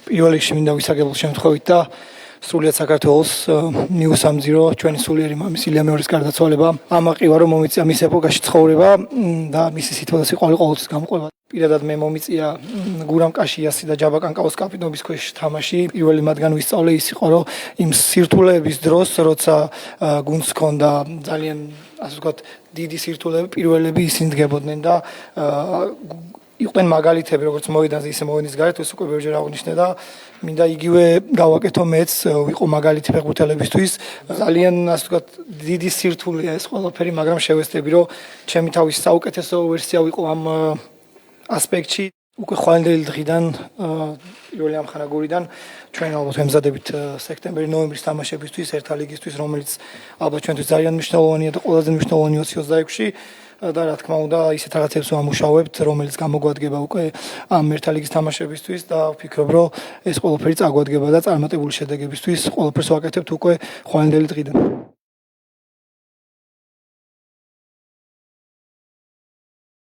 პირველ რიგში მინდა ვისაგებულ შემთხვევით და სრულიად საქართველოს მიუსამძირო ჩვენი სულიერი მამის ილია მეორის გარდაცვალება. ამაყივა რომ მომიწია მის ეპოქაში ცხოვრება და მისი სითბო და სიყვარული ყოველთვის გამოყვება. პირადად მე მომიწია გურამ კაშიასი და ჯაბა კანკაოს კაპიტნობის ქვეშ თამაში. პირველი მათგან ვისწავლე ის იყო რომ იმ სირთულეების დროს, როცა გუნდს ჰქონდა ძალიან ასე ვთქვათ დიდი სირთულეები, პირველები ისინი დგებოდნენ და იყვნენ მაგალითები, როგორც მოედანზე, ისე მოედნის გარეთ, ეს უკვე ბევრჯერ აღნიშნე და მინდა იგივე გავაკეთო მეც, ვიყო მაგალითი ფეხბურთელებისთვის. ძალიან ასე ვთქვათ დიდი სირთულეა ეს ყველაფერი, მაგრამ შევეცდები, რომ ჩემი თავის საუკეთესო ვერსია ვიყო ამ ასპექტში. უკვე ხვალინდელი დღიდან, პირველი ამხანაგურიდან ჩვენ ალბათ ვემზადებით სექტემბერი-ნოემბრის თამაშებისთვის, ერთა ლიგისთვის, რომელიც ალბათ ჩვენთვის ძალიან მნიშვნელოვანია და ყველაზე მნიშვნელოვანი 2026-ში. და რა თქმა უნდა, ისეთ რაღაცებს ვამუშავებთ, რომელიც გამოგვადგება უკვე ამ ერთა ლიგის თამაშებისთვის და ვფიქრობ, რომ ეს ყველაფერი წაგვადგება და წარმატებული შედეგებისთვის ყველაფერს ვაკეთებთ უკვე ხვალინდელი დღიდან.